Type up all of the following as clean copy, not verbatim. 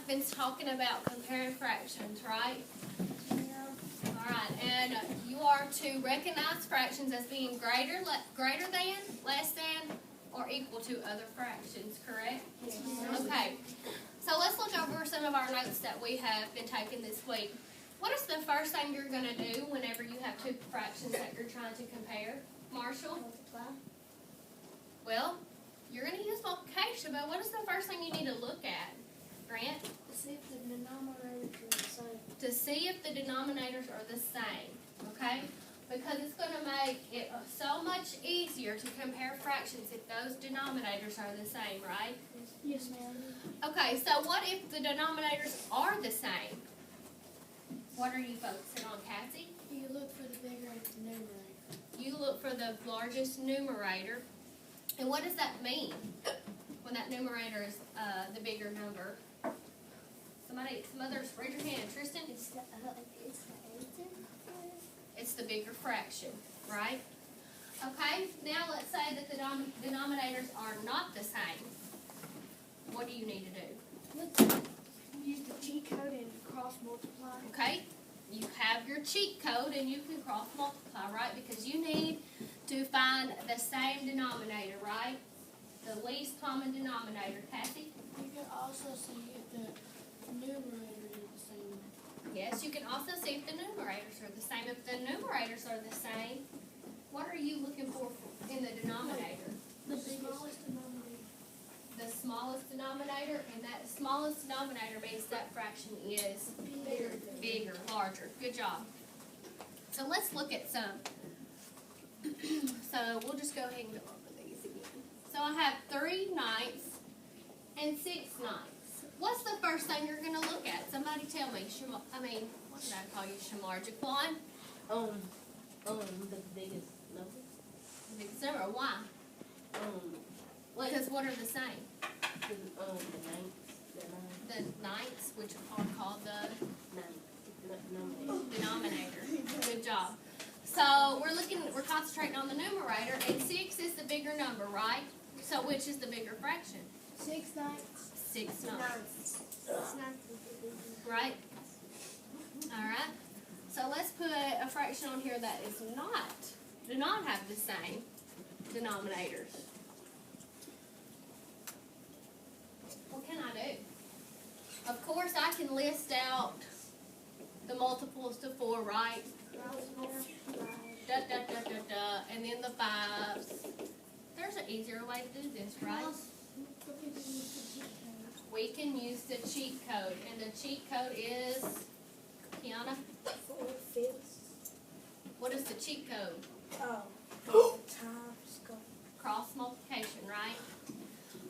have been talking about comparing fractions, right? Alright, and you are to recognize fractions as being greater than, less than, or equal to other fractions, correct? Yes. Okay, so let's look over some of our notes that we have been taking this week. What is the first thing you're going to do whenever you have two fractions that you're trying to compare? Marshall? Multiply. Well, you're going to use multiplication, but what is the first thing you need to look at? Grant? To see if the denominators are the same. To see if the denominators are the same, okay? Because it's going to make it so much easier to compare fractions if those denominators are the same, right? Yes, ma'am. Okay, so what if the denominators are the same? What are you focusing on, Cassie? You look for the bigger numerator. You look for the largest numerator. And what does that mean when that numerator is the bigger number? Some others, raise your hand. Tristan? It's the It's the bigger fraction, right? Okay, now let's say that the denominators are not the same. What do you need to do? Use the cheat code and cross multiply. Okay, you have your cheat code and you can cross multiply, right? Because you need to find the same denominator, right? The least common denominator. Kathy? You can also see if the numerator is the same. Yes, you can also see if the numerators are the same. If the numerators are the same, what are you looking for in the denominator? The smallest denominator. The smallest denominator, and that smallest denominator means that fraction is bigger, larger. Good job. So let's look at some. So we'll just go ahead and go over these again. So I have 3/9 and 6/9. What's the first thing you're going to look at? Somebody tell me. What did I call you, Shamar? Jaquan? The biggest number. The biggest number. Why? Because what are the same? The ninths, which are called the denominator. Good job. So we're concentrating on the numerator, and 6 is the bigger number, right? So which is the bigger fraction? 6/9. 6/9. 6/9. Right? Alright. So let's put a fraction on here that do not have the same denominators. What can I do? Of course, I can list out the multiples to 4, right? And then the 5s. There's an easier way to do this, right? We can use the cheat code, and the cheat code is, Kiana, 4/5. what is the cheat code? Times. Cross multiplication, right?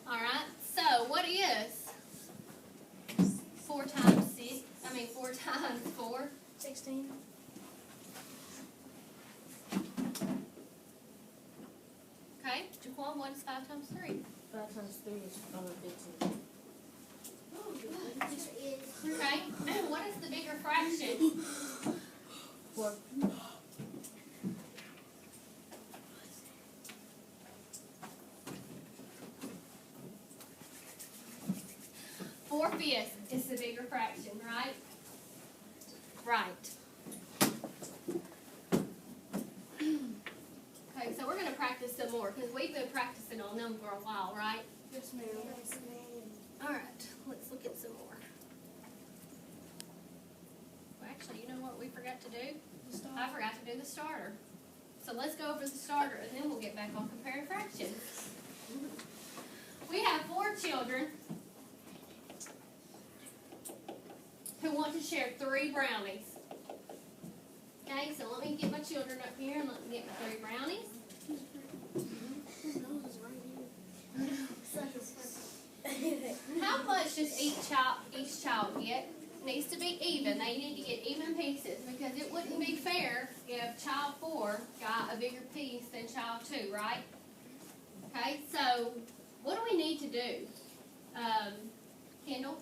Alright, so what is 4 times 4? 16. Okay, Jaquan, what is 5 times 3? 5 times 3 is 15. Okay, and what is the bigger fraction? 4. 4/5 is the bigger fraction, right? Right. Okay, so we're going to practice some more because we've been practicing on them for a while, right? Yes, ma'am. Alright, let's look at some more. Well, actually, you know what we forgot to do? I forgot to do the starter. So let's go over the starter and then we'll get back on comparing fractions. We have 4 children who want to share 3 brownies. Okay, so let me get my children up here and let me get my 3 brownies. How much does each child get? Needs to be even. They need to get even pieces because it wouldn't be fair if child 4 got a bigger piece than child 2, right? Okay, so what do we need to do? Kendall?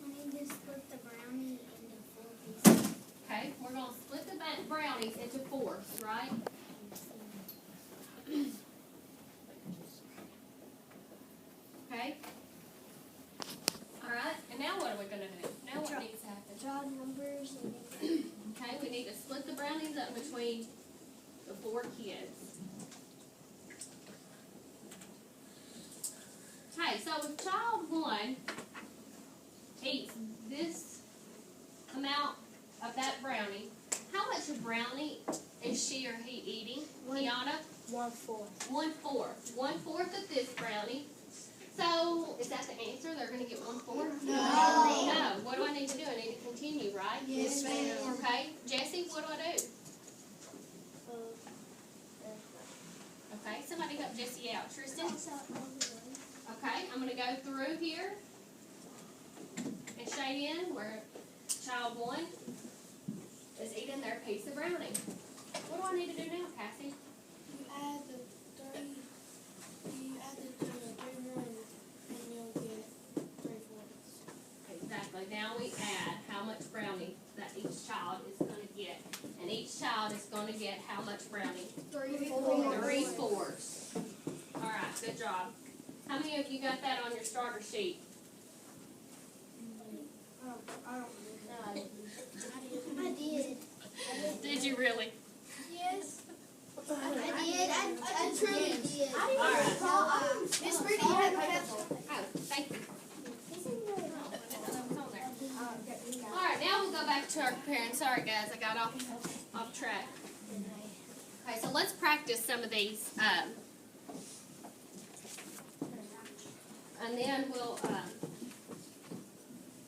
We need to split the brownie into 4 pieces. Okay, we're going to split the brownies into 4s, right? Okay. Alright, and now what do up between the 4 kids. Okay, so if child 1 eats this amount of that brownie, how much of brownie is she or he eating? Kiana? 1/4. 1/4. 1/4 of this brownie. So, is that the answer? They're going to get 1/4? No. No. What do I need to do? I need to continue, right? Yes, ma'am. Okay. Jesse, what do I do? Okay, somebody help Jesse out. Tristan? Okay, I'm going to go through here and shade in where child 1 is eating their piece of brownie. What do I need to do now, Cassie? You add the 3 ones, and you'll get 3/4. Exactly. Now we add how much brownie that each child is going to get. And each child is going to get how much brownie? 3/4. 3/4. All right, good job. How many of you got that on your starter sheet? I did. Did you really? Yes. I did. I truly did. All right. Miss Brittany had my pencil. Oh, thank you. All right, now we'll go back to our preparing. Sorry, guys, I got off track. Okay, so let's practice some of these, and then we'll.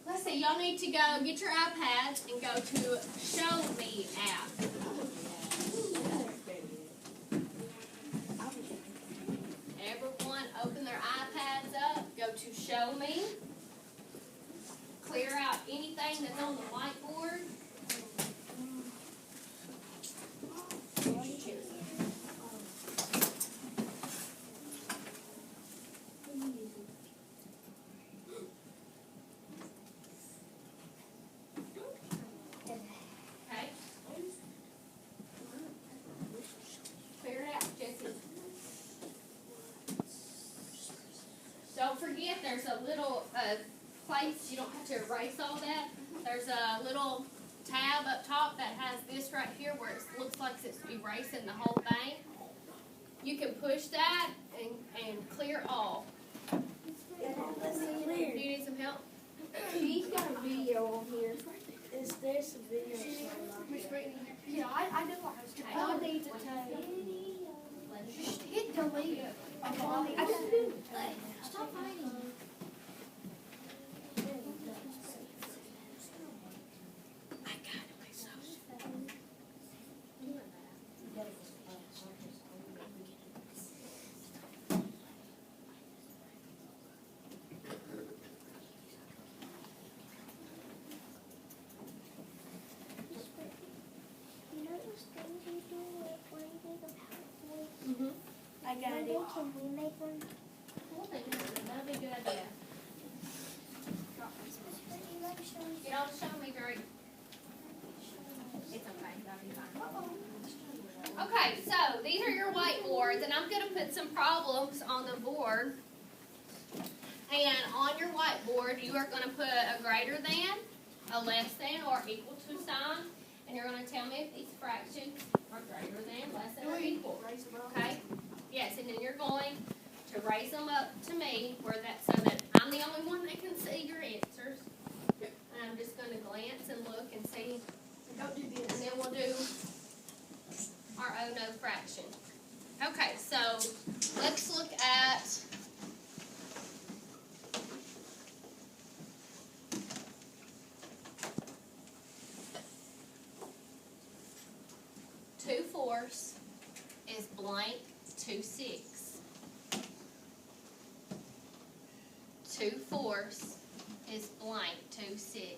Let's see. Y'all need to go get your iPads and go to Show Me app. Everyone, open their iPads up. Go to Show Me. Clear out anything that's on the whiteboard. Okay. Clear it out, Jesse. Don't forget, there's a little place, you don't have to erase all that. There's a little tab up top that has this right here where it looks like it's erasing the whole thing. You can push that and clear all. Do you need some help? He's got a video on here. Is there some video? Yeah, I know what I was doing. I need to tell Just hit delete. I got it. Stop fighting. I got it. Can we make one? That'll be a good idea. Get all the Show Me, Drake. It's okay. That'll be fine. Okay, so these are your whiteboards, and I'm going to put some problems on the board. And on your whiteboard, you are going to put a greater than, a less than, or equal to sign. And you're going to tell me if these fractions are greater than, less than, or equal. Okay? Yes, and then you're going to raise them up to me so that I'm the only one that can see your answers. And I'm just going to glance and look and see. Don't do this. And then we'll do our oh no fraction. Okay, so let's look at two fourths is blank 2/6. 2/4 is blank 2/6.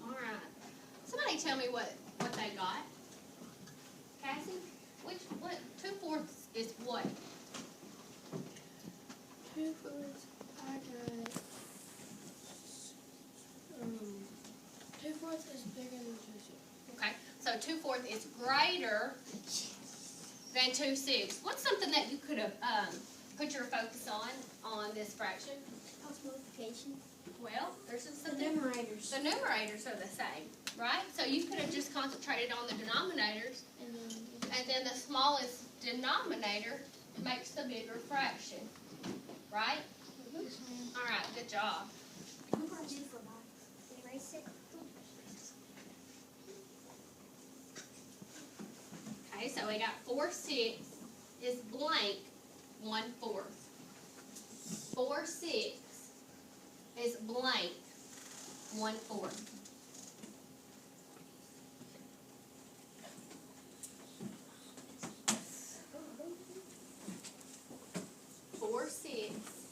All right. Somebody tell me what they got. Cassie, what 2/4 is what? 2/4. I got 2/4 is bigger than 2/6. Okay, so 2/4 is greater than 2/6. What's something that you could have put your focus on this fraction? Cross multiplication. Well, there's some The numerators. the numerators are the same, right? So you could have just concentrated on the denominators, and then the smallest denominator makes the bigger fraction, right? All right, good job. Erase it. Okay, so we got 4/6 is blank 1/4. 4/6 is blank 1/4.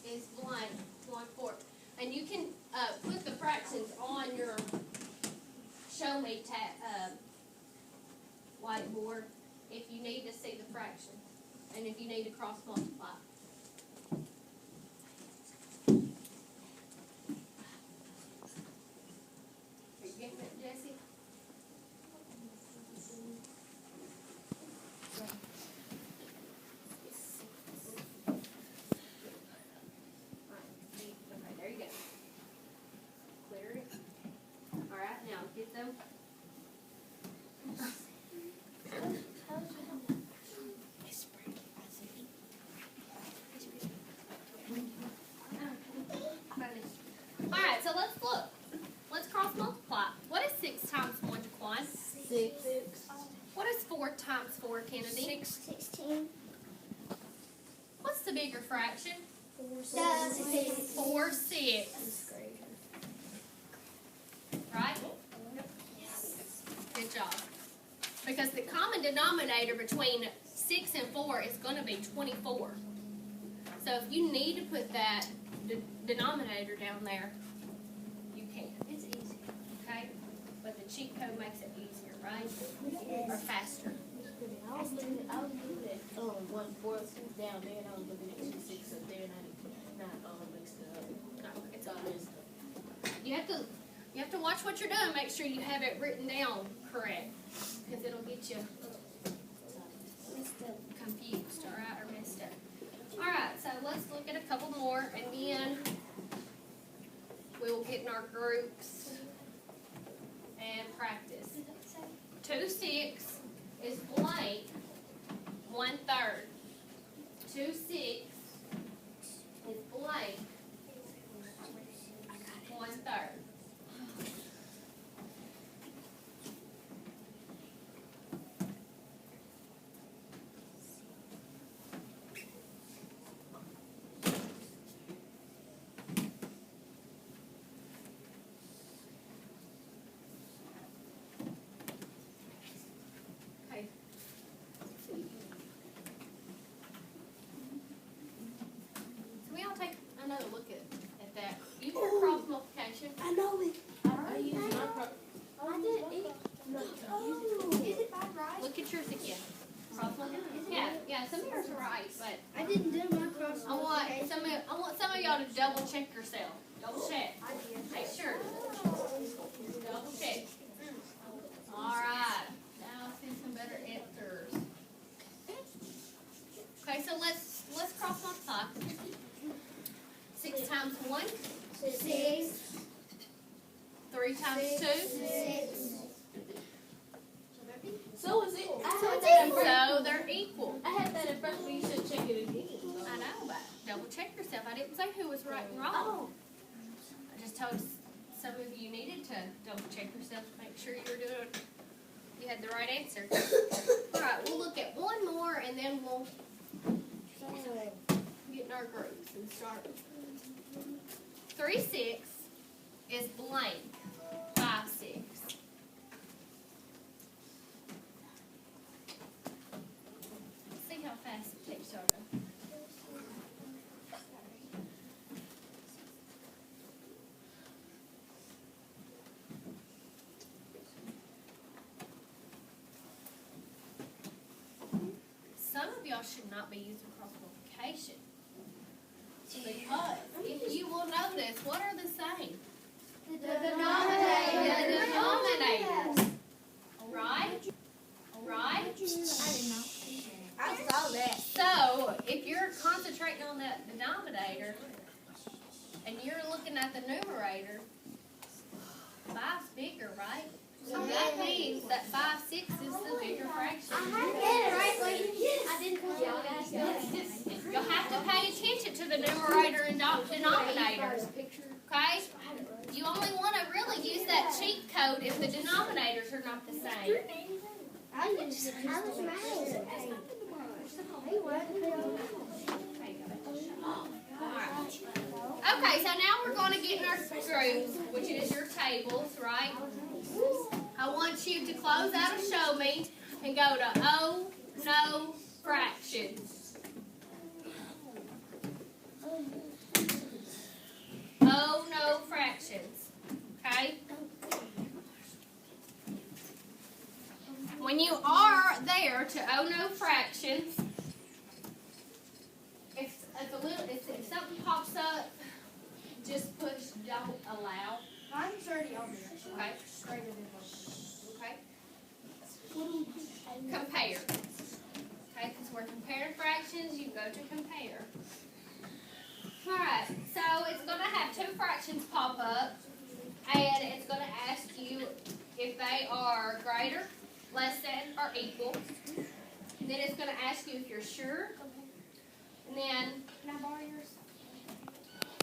Is blank 1/4. And you can put the fractions on your show me whiteboard if you need to see the fraction and if you need to cross multiply. Are you getting it, Jessie? Okay, there you go. Clear it. All right, now get them. All right, so let's look. Let's cross multiply. What is 6 times 1, Jaquan? 6. What is 4 times 4, Kennedy? 16. What's the bigger fraction? 6. 4/6. Right? Good job. Because the common denominator between 6 and 4 is going to be 24. So if you need to put that denominator down there, you can. It's easy. Okay? But the cheat code makes it easier, right? Or faster. I was looking at 1/4 down there, and I was looking at 2 6 up there, and I did not mix it up. No, it's all It's all good. messed up. You have to watch what you're doing. Make sure you have it written down correct, because it'll get you confused, all right, or messed up. All right, so let's look at a couple more, and then we will get in our groups and practice. 2/6 is blank 1/3. 2/6 is blank 1/3. Okay. So we all take another look at that. Use your cross multiplication. I know it. I use my I did it. Is it bad right? Look at yours again. Cross multiplication. Yeah, some of yours are right, but I didn't do my cross I want some of y'all to double check yourself. Double check. I did. Make sure. Double check. All right. Now I see some better answers. Okay, so let's cross multiply. 6 times 1. 6. 3 times 2. 6. So is it? I So had it's that at equal. first. So they're equal. I had that at first, but you should check it again. I know, but double check yourself. I didn't say who was right and wrong. Oh. I just told some of you needed to double check yourself to make sure you had the right answer. All right, we'll look at one more and then we'll get in our groups and start. 3/6 is blank 5/6. See how fast it takes y'all to. Some of y'all should not be using cross multiplication. Because if you will notice, what are the same? The The denominator. denominators. Alright? Alright? I did not. I saw that. So, if you're concentrating on that denominator and you're looking at the numerator, 5's bigger, right? So that means that 5/6 is the bigger fraction. I didn't put it. You'll have to pay attention to the numerator and denominators, okay? You only want to really use that cheat code if the denominators are not the same. I was Okay, so now we're going to get in our groups, which is your tables, right? I want you to close out of show me and go to oh, no, fractions. Oh, no, fractions. Okay? When you are there to oh, no, fractions, if something pops up, just push don't allow. Mine's already on there. Okay? Greater than 1. Okay? Compare. Okay, because we're comparing fractions, you go to compare. Alright, so it's going to have two fractions pop up, and it's going to ask you if they are greater, less than, or equal. And then it's going to ask you if you're sure. And then, can I borrow yours?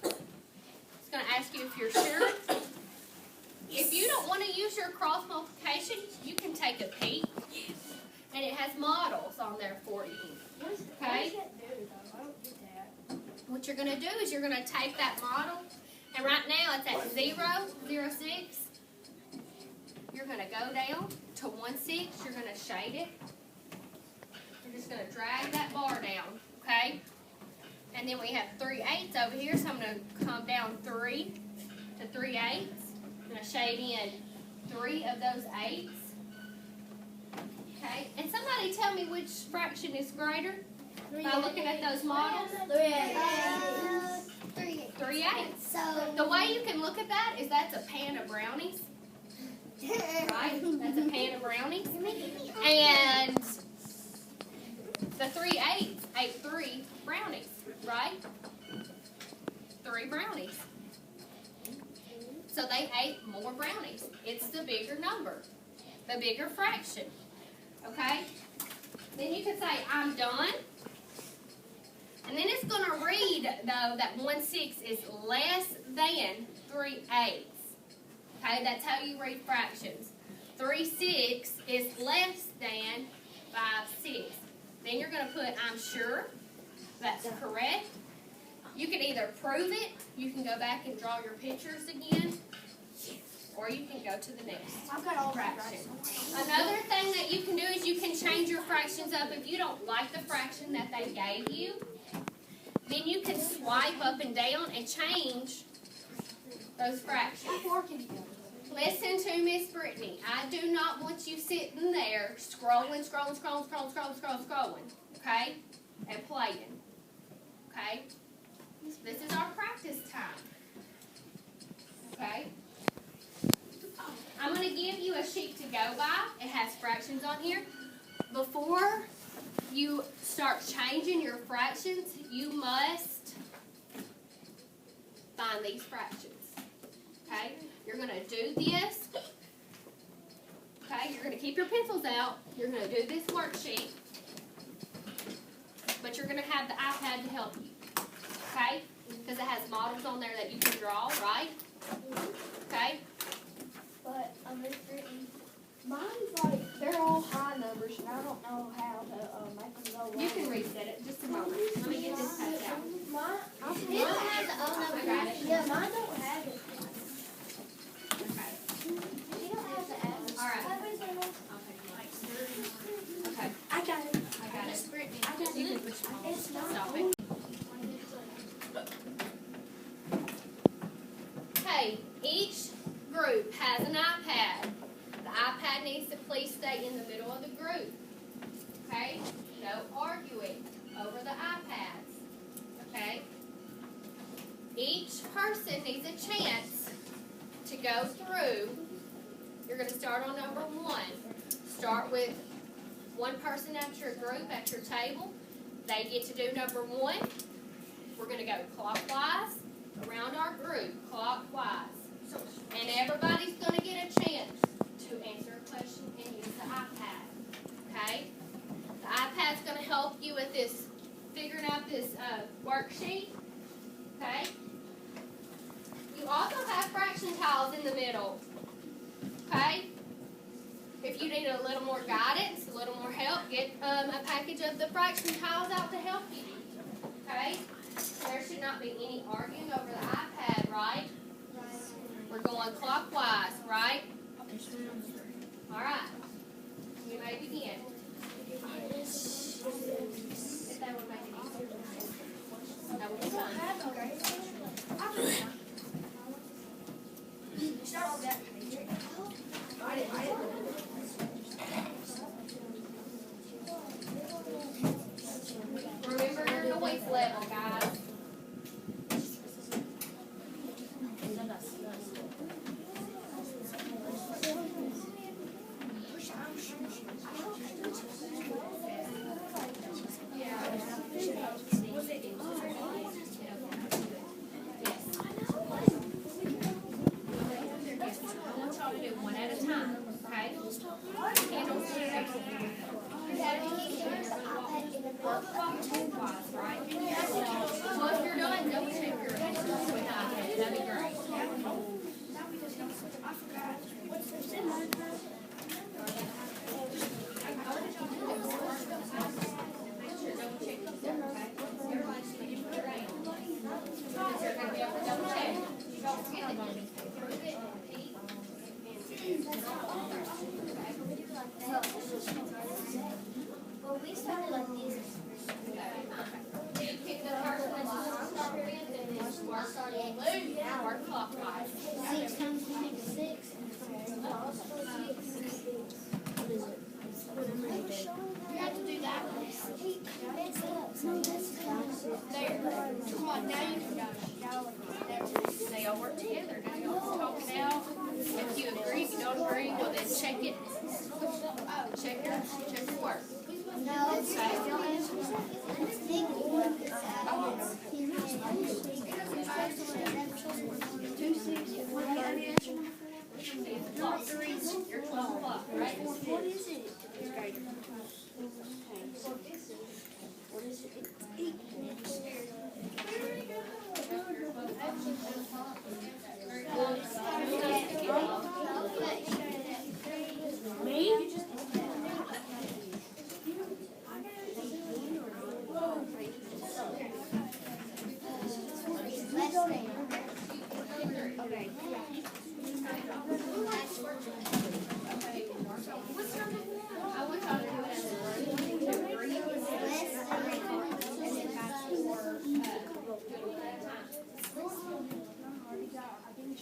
It's going to ask you if you're sure. If you don't want to use your cross multiplication, you can take a peek. And it has models on there for you. Okay? What you're going to do is you're going to take that model, and right now it's at 0, 0, 6. You're going to go down to 1, 6. You're going to shade it. You're just going to drag that bar down, okay? And then we have 3/8 over here, so I'm going to come down 3 to 3/8. I'm going to shade in 3 of those 8s. Okay, and somebody tell me which fraction is greater by looking at those models. 3/8. So The way you can look at that is that's a pan of brownies, right? That's a pan of brownies. And the 3/8 ate 3 brownies, right? 3 brownies. So they ate more brownies. It's the bigger number, the bigger fraction. Okay? Then you can say, I'm done. And then it's going to read, though, that 1/6 is less than 3/8. Okay? That's how you read fractions. 3/6 is less than 5/6. Then you're going to put, I'm sure. That's correct. You can either prove it, you can go back and draw your pictures again, or you can go to the next I've got all fraction. Another thing that you can do is you can change your fractions up. If you don't like the fraction that they gave you, then you can swipe up and down and change those fractions. Listen to Miss Brittany. I do not want you sitting there scrolling, okay, and playing, okay? This is our practice time, okay? I'm going to give you a sheet to go by. It has fractions on here. Before you start changing your fractions, you must find these fractions. Okay? You're going to do this. Okay? You're going to keep your pencils out. You're going to do this worksheet. But you're going to have the iPad to help you. Okay? Because it has models on there that you can draw, right? Okay? But Miss Brittany, mine's like they're all high numbers, and I don't know how to make them go low. You can reset it. Just a moment. Let me get this typed out. This has the O number. I got it. Yeah, mine don't have it. Okay. You don't have to ask. All right. What is your name? I'll take mine. Okay. I got it. I got it. Brittany. I got You it. can put your phone. It's not. Stop it. Okay. Each group has an iPad. The iPad needs to please stay in the middle of the group. Okay? No arguing over the iPads. Okay? Each person needs a chance to go through. You're going to start on number 1. Start with one person at your group, at your table. They get to do number 1. We're going to go clockwise around our group, clockwise. And everybody's going to get a chance to answer a question and use the iPad. Okay? The iPad's going to help you with this, figuring out this worksheet. Okay? You also have fraction tiles in the middle. Okay? If you need a little more guidance, a little more help, get a package of the fraction tiles out to help you. Okay? There should not be any arguing over the iPad, right? We're going clockwise, right? All right. You may begin. If that would make it easier. That would be fun. Remember your noise level, guys. One at a time, okay? Candles to your work clockwise, right? Well, if you're done, double check your answers with iPad. That'd be great. Well, we started like this. You pick the first one to start with, and then work clockwise. 6 times 6. You have to do that one. There. Come on, now you can go. They all work together. Now y'all talk it out. If you agree, if you don't agree, well then check it. Check your work. No, it's You're 12 o'clock, right? What is it?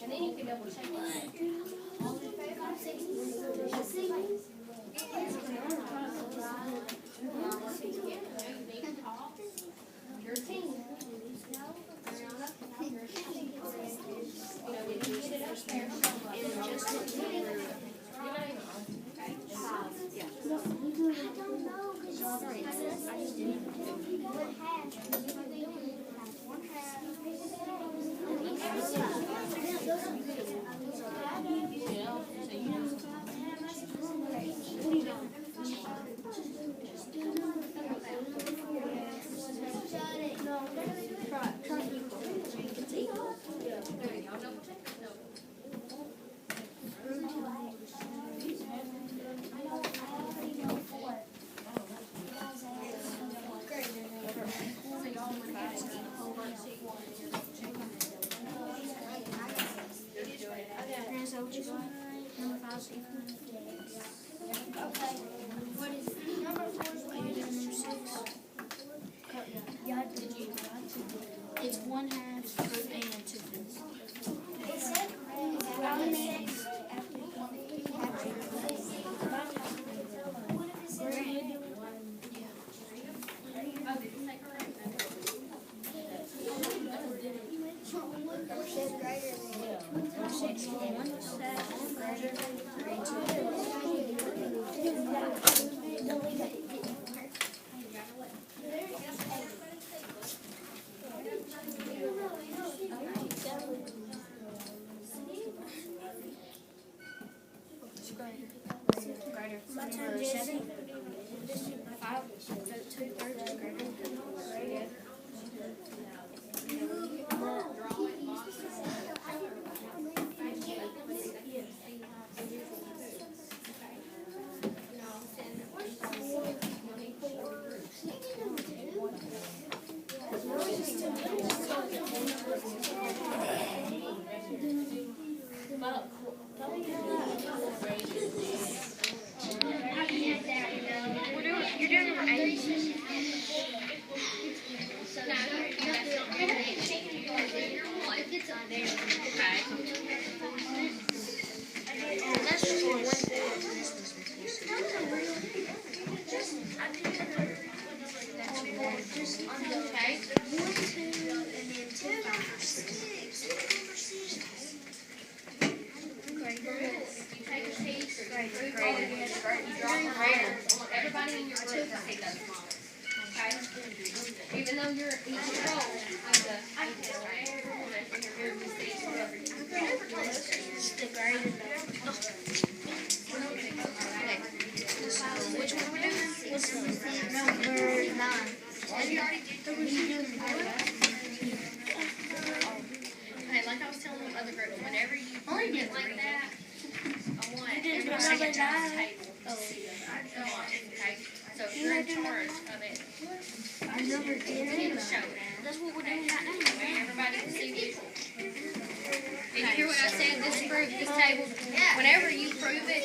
And then you can double check it. Your team. Number 5. You're doing number 8. That's just one. Okay. 1, 2, and then 2, 5, 6. You take a piece, you drop them around. I want everybody in your group to see those models. Okay? Even though you're each row of the Which one are we doing? Number 9. Okay, like I was telling the other groups, whenever you bring it like that, I want everybody to get on the table. Okay? So if you're in charge of it, Number you 10. need to show it. That's what we're doing right now. Okay, everybody can see visual. Did you hear what I said? This group, this table, whenever you prove it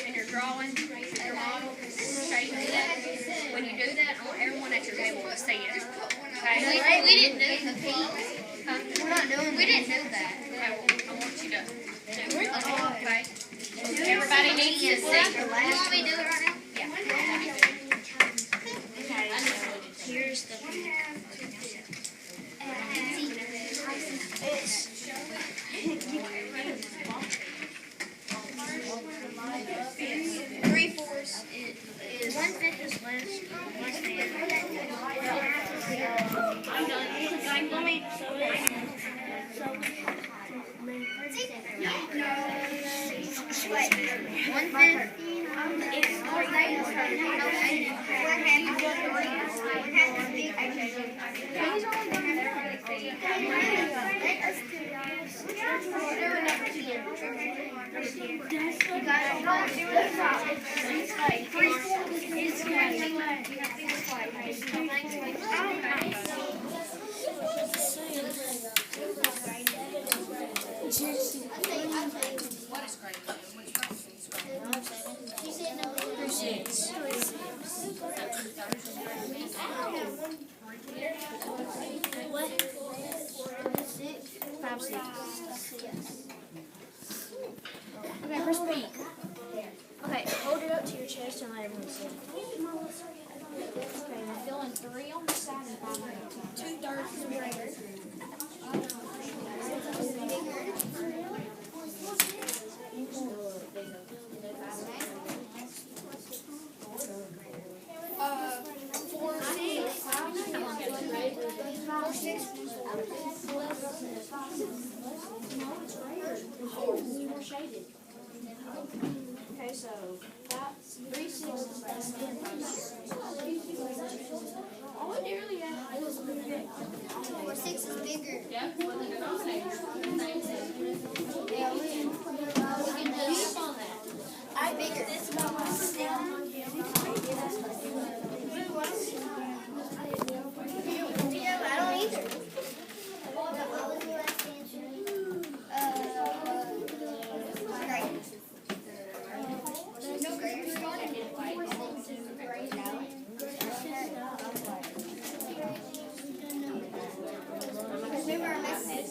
and you're drawing your model, shaping it, when you do that, I want everyone at your table to see it. Okay? We didn't do the piece. Huh? We're not doing We didn't do that. Okay, well, I want you to do it. Okay? Everybody needs to see. You want me to do it right now? Yeah. Okay, so here's the Three fourths is 1/5 is less. What is great? Which person is great? She said number 6. What? 6? 5, 6. Okay, press peek. Okay, hold it up to your chest and let everyone see. Okay, we're filling 3 on the side and 5 on the top. 2/3 is greater. Okay, so 3, 6 is less than 4, 6 is bigger. Yeah, well, the denominator. I bigger. I don't either. No greater. Remember our message.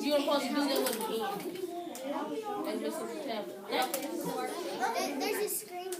You're supposed to do that with the pen. And just with the tablet. There's a screen.